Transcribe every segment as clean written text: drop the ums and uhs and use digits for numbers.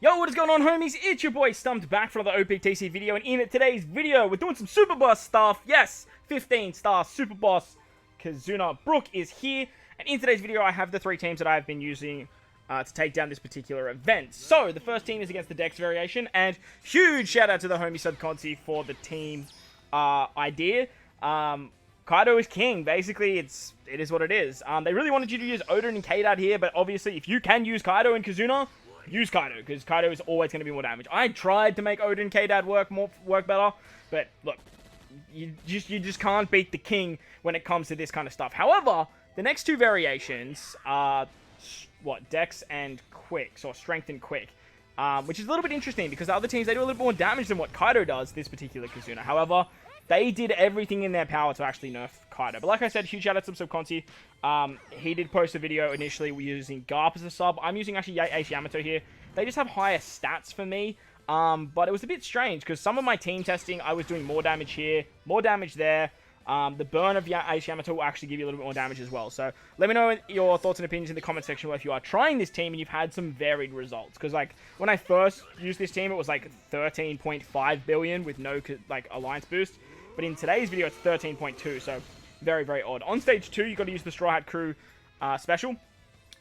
Yo, what is going on, homies? It's your boy Stumped back for another Optc video, and in today's video, we're doing some Super Boss stuff. Yes, 15-star Super Boss Kizuna Brook is here, and in today's video, I have the three teams that I've been using to take down this particular event. So, the first team is against the Dex variation, and huge shout out to the homie Subconti for the team idea. Kaido is king. Basically, it is what it is. They really wanted you to use Odin and K-Dad here, but obviously, if you can use Kaido and Kizuna, use Kaido, because Kaido is always going to be more damage. I tried to make Odin and K-Dad work better, but look, you just can't beat the king when it comes to this kind of stuff. However, the next two variations are, Dex and Quick, so Strength and Quick, which is a little bit interesting, because the other teams, they do a little bit more damage than what Kaido does, this particular Kizuna. However, they did everything in their power to actually nerf Kaido. But like I said, huge shout out to Subconti. He did post a video initially using Garp as a sub. I'm using actually Ace Yamato here. They just have higher stats for me. But it was a bit strange because some of my team testing, I was doing more damage here, more damage there. The burn of Ace Yamato will actually give you a little bit more damage as well. So let me know your thoughts and opinions in the comment section if you are trying this team and you've had some varied results. Because like when I first used this team, it was like 13.5 billion with no like alliance boost. But in today's video, it's 13.2, so very, very odd. On stage 2, you've got to use the Straw Hat Crew special.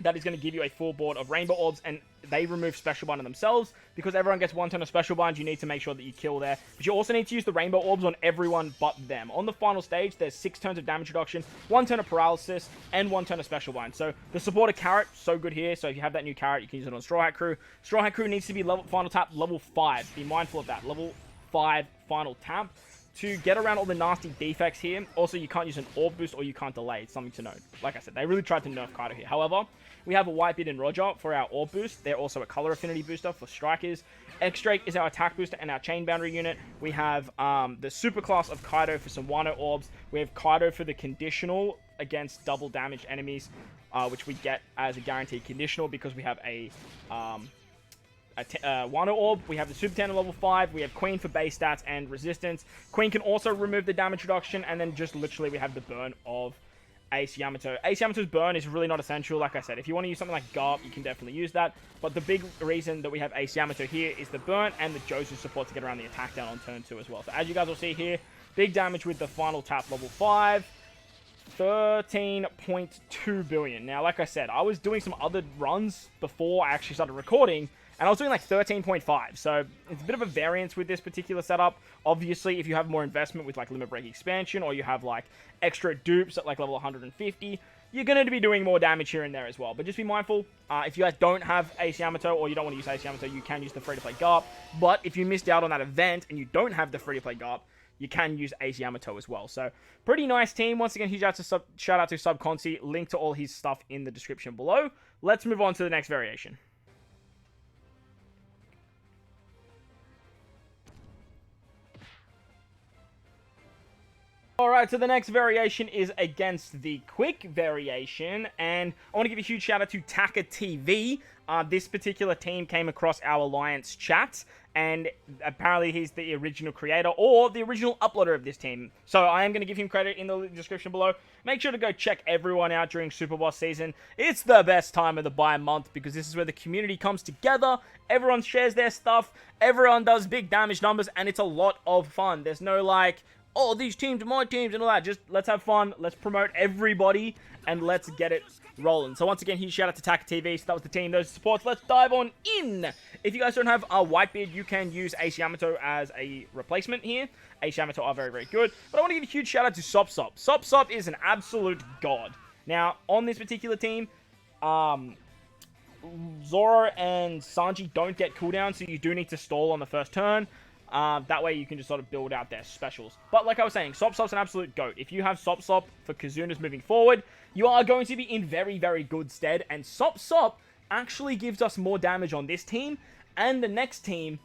That is going to give you a full board of Rainbow Orbs, and they remove Special Bind on themselves. Because everyone gets one turn of Special Bind, you need to make sure that you kill there. But you also need to use the Rainbow Orbs on everyone but them. On the final stage, there's 6 turns of damage reduction, 1 turn of Paralysis, and 1 turn of Special Bind. So the supporter Carrot, so good here. So if you have that new Carrot, you can use it on Straw Hat Crew. Straw Hat Crew needs to be final tap level 5. Be mindful of that. Level 5 final tap to get around all the nasty defects here. Also, you can't use an orb boost or you can't delay. It's something to note. Like I said, they really tried to nerf Kaido here. However, we have a Whitebeard and Roger for our orb boost. They're also a color affinity booster for strikers. X-Drake is our attack booster and our chain boundary unit. We have the super class of Kaido for some Wano orbs. We have Kaido for the conditional against double damage enemies, which we get as a guaranteed conditional because we have a Wano Orb. We have the Super Tandem level 5. We have Queen for base stats and resistance. Queen can also remove the damage reduction, and then just literally we have the burn of Ace Yamato. Ace Yamato's burn is really not essential. Like I said, if you want to use something like Garp, you can definitely use that. But the big reason that we have Ace Yamato here is the burn and the Josu support to get around the attack down on turn 2 as well. So as you guys will see here, big damage with the final tap level 5. 13.2 billion. Now, like I said, I was doing some other runs before I actually started recording, and I was doing like 13.5, so it's a bit of a variance with this particular setup. Obviously, if you have more investment with like Limit Break Expansion, or you have like extra dupes at like level 150, you're going to be doing more damage here and there as well. But just be mindful, if you guys don't have Ace Yamato, or you don't want to use Ace Yamato, you can use the free-to-play Garp. But if you missed out on that event, and you don't have the free-to-play Garp, you can use Ace Yamato as well. So, pretty nice team. Once again, huge shout out to Subconti. Link to all his stuff in the description below. Let's move on to the next variation. Alright, so the next variation is against the Quick variation, and I want to give a huge shout out to Taka TV. This particular team came across our Alliance chat, and apparently he's the original creator or the original uploader of this team. So I am going to give him credit in the description below. Make sure to go check everyone out during Super Boss season. It's the best time of the buy month because this is where the community comes together. Everyone shares their stuff. Everyone does big damage numbers, and it's a lot of fun. There's no like, oh, these teams are my teams and all that. Just let's have fun. Let's promote everybody and let's get it rolling. So once again, huge shout out to Taka TV. So that was the team, those supports. Let's dive on in. If you guys don't have a Whitebeard, you can use Ace Yamato as a replacement here. Ace Yamato are very, very good. But I want to give a huge shout out to Sop Sop. Sop Sop is an absolute god. Now, on this particular team, Zoro and Sanji don't get cooldowns, so you do need to stall on the first turn. That way you can just sort of build out their specials. But like I was saying, Sop Sop's an absolute goat. If you have Sop Sop for Kizuna's moving forward, you are going to be in very, very good stead. And Sop Sop actually gives us more damage on this team and the next team.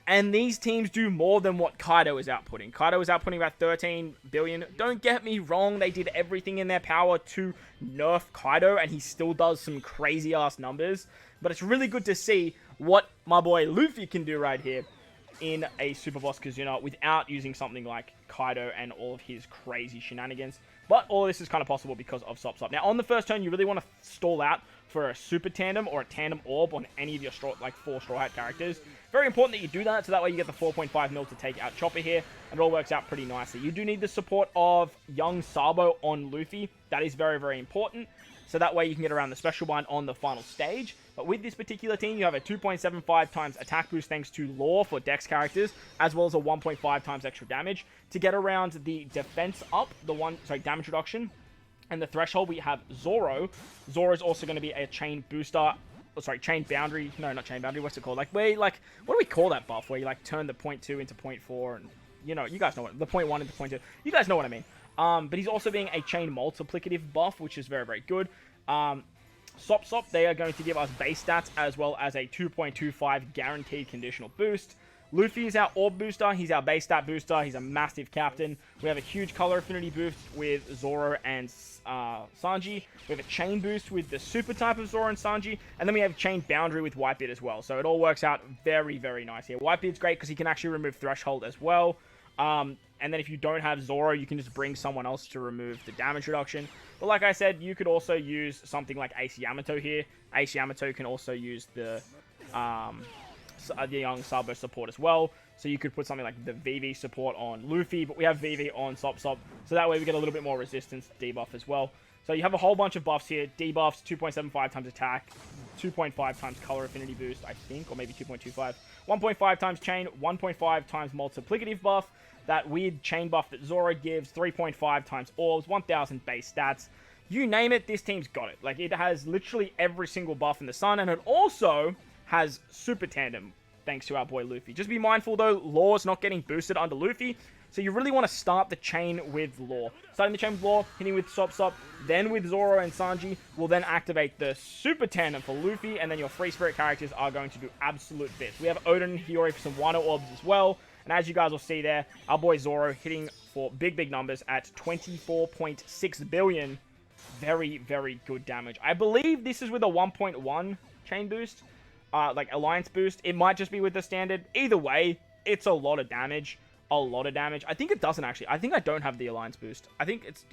And these teams do more than what Kaido is outputting. Kaido is outputting about 13 billion. Don't get me wrong, they did everything in their power to nerf Kaido, and he still does some crazy-ass numbers. But it's really good to see what my boy Luffy can do right here in a Super Boss Kizuna without using something like Kaido and all of his crazy shenanigans. But all of this is kind of possible because of Sop Sop. Now, on the first turn, you really want to stall out for a super tandem or a tandem orb on any of your 4 Straw Hat characters. Very important that you do that, so that way you get the 4.5 mil to take out Chopper here, and it all works out pretty nicely. You do need the support of young Sabo on Luffy. That is very, very important, so that way you can get around the special bind on the final stage. But with this particular team, you have a 2.75 times attack boost thanks to Law for Dex characters, as well as a 1.5 times extra damage. To get around the defense up, damage reduction, and the threshold, we have Zoro. Zoro is also going to be a chain booster. Oh, sorry, chain boundary. No, not chain boundary. What's it called? What do we call that buff? Where you, turn the 0.2 into 0.4, and, you guys know what, the 0.1 into 0.2. You guys know what I mean. But he's also being a chain multiplicative buff, which is very, very good. Sop, they are going to give us base stats, as well as a 2.25 guaranteed conditional boost. Luffy is our orb booster. He's our base stat booster. He's a massive captain. We have a huge color affinity boost with Zoro and Sanji. We have a chain boost with the super type of Zoro and Sanji. And then we have chain boundary with Whitebeard as well. So it all works out very, very nice here. Whitebeard's great because he can actually remove threshold as well. And then if you don't have Zoro, you can just bring someone else to remove the damage reduction. But like I said, you could also use something like Ace Yamato here. Ace Yamato can also use the young Sabo support as well. So you could put something like the VV support on Luffy, but we have VV on Sop. So that way we get a little bit more resistance debuff as well. So you have a whole bunch of buffs here. Debuffs, 2.75 times attack, 2.5 times color affinity boost, I think, or maybe 2.25. 1.5 times chain, 1.5 times multiplicative buff. That weird chain buff that Zoro gives, 3.5 times orbs, 1000 base stats. You name it, this team's got it. It has literally every single buff in the sun, and it also has super tandem, thanks to our boy Luffy. Just be mindful, though, Law's not getting boosted under Luffy, so you really want to start the chain with Law. Starting the chain with Law, hitting with Sop, then with Zoro and Sanji, will then activate the super tandem for Luffy, and then your free spirit characters are going to do absolute bits. We have Odin and Hiyori for some Wano orbs as well, and as you guys will see there, our boy Zoro hitting for big, big numbers at 24.6 billion. Very, very good damage. I believe this is with a 1.1 chain boost. Alliance boost. It might just be with the standard. Either way, it's a lot of damage. A lot of damage. I think it doesn't actually. I think I don't have the Alliance boost. I think it's,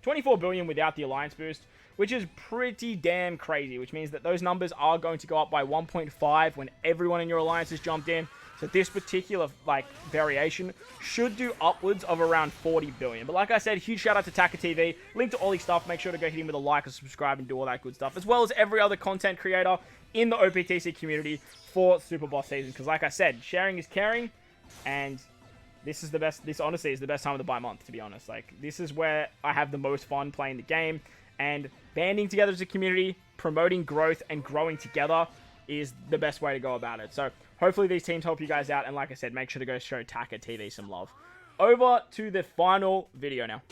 24 billion without the Alliance boost, which is pretty damn crazy, which means that those numbers are going to go up by 1.5 when everyone in your Alliance has jumped in. So this particular, variation should do upwards of around 40 billion. But like I said, huge shout out to Taka TV. Link to all his stuff. Make sure to go hit him with a like and subscribe and do all that good stuff. As well as every other content creator in the OPTC community for Super Boss season. Because like I said, sharing is caring. And this is the best, this honestly is the best time of the buy month, to be honest. This is where I have the most fun playing the game. And banding together as a community, promoting growth and growing together is the best way to go about it. So hopefully these teams help you guys out. And like I said, make sure to go show Taka TV some love. Over to the final video now.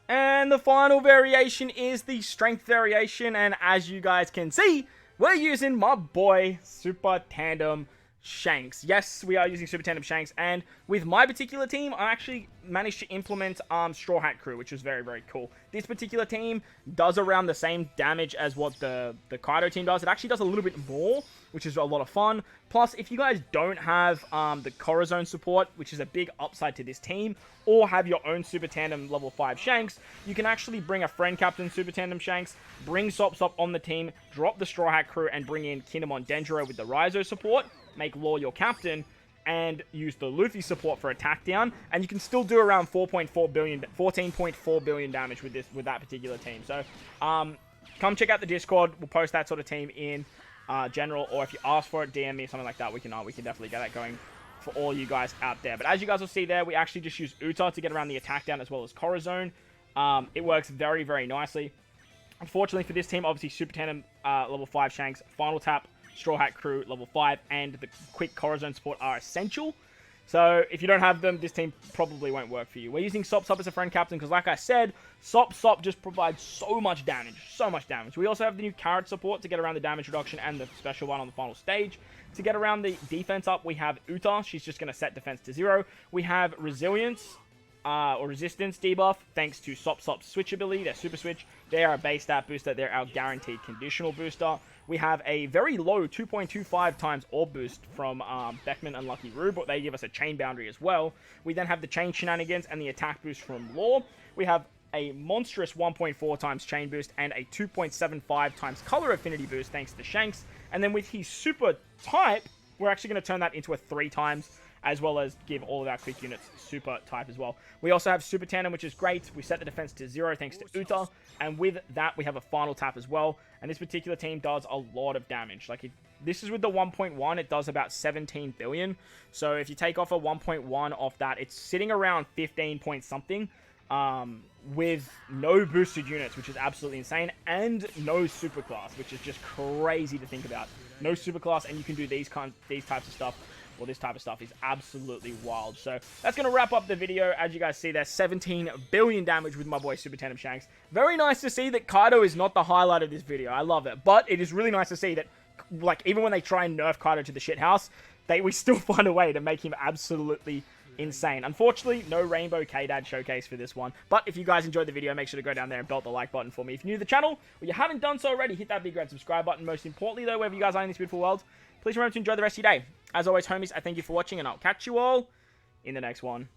And the final variation is the strength variation. And as you guys can see, we're using my boy Super Tandem Shanks. Yes, we are using Super Tandem Shanks, and with my particular team, I actually managed to implement Straw Hat Crew, which was very, very cool. This particular team does around the same damage as what the Kaido team does. It actually does a little bit more, which is a lot of fun. Plus, if you guys don't have the Corazon support, which is a big upside to this team, or have your own Super Tandem level 5 Shanks, you can actually bring a friend captain Super Tandem Shanks, bring Sop on the team, drop the Straw Hat Crew, and bring in Kinemon Denjiro with the Raizo support, make Law your captain, and use the Luffy support for attack down, and you can still do around 14.4 billion damage with that particular team. So, come check out the Discord. We'll post that sort of team in general, or if you ask for it, DM me, something like that. We can definitely get that going for all you guys out there. But as you guys will see there, we actually just use Uta to get around the attack down as well as Corazon. It works very, very nicely. Unfortunately for this team, obviously Super Tandem level 5 Shanks, Final Tap, Straw Hat Crew level 5, and the quick Corazon support are essential. So if you don't have them, this team probably won't work for you. We're using Sop as a friend captain because, like I said, Sop just provides so much damage. So much damage. We also have the new Carrot support to get around the damage reduction and the special one on the final stage. To get around the defense up, we have Uta. She's just going to set defense to 0. We have Resilience or Resistance debuff thanks to Sop's switch ability, their super switch. They are a base stat booster. They're our guaranteed conditional booster. We have a very low 2.25 times orb boost from Beckman and Lucky Roo, but they give us a chain boundary as well. We then have the chain shenanigans and the attack boost from Law. We have a monstrous 1.4 times chain boost and a 2.75 times color affinity boost thanks to Shanks. And then with his super type, we're actually going to turn that into a 3 times, as well as give all of our quick units super type as well. We also have super tandem, which is great. We set the defense to 0 thanks to Uta, and with that we have a final tap as well. And this particular team does a lot of damage. Like, this is with the 1.1, it does about 17 billion. So if you take off a 1.1 off that, it's sitting around 15 point something, with no boosted units, which is absolutely insane, and no superclass, which is just crazy to think about. No superclass, and you can do these types of stuff. Well, this type of stuff is absolutely wild. So that's going to wrap up the video. As you guys see, there's 17 billion damage with my boy Super Tandem Shanks. Very nice to see that Kaido is not the highlight of this video. I love it. But it is really nice to see that, like, even when they try and nerf Kaido to the shithouse, we still find a way to make him absolutely insane. Unfortunately, no Rainbow K-Dad showcase for this one. But if you guys enjoyed the video, make sure to go down there and belt the like button for me. If you're new to the channel, or you haven't done so already, hit that big red subscribe button. Most importantly, though, wherever you guys are in this beautiful world, please remember to enjoy the rest of your day. As always, homies, I thank you for watching, and I'll catch you all in the next one.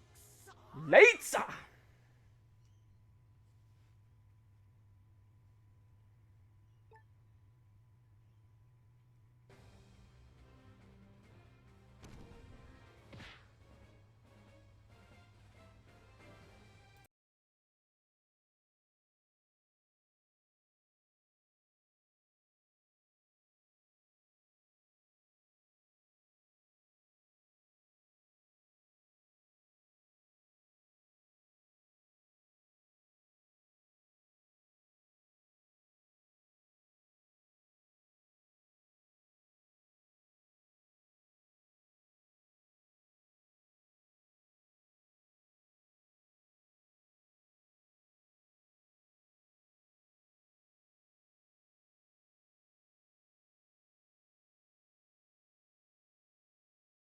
Later!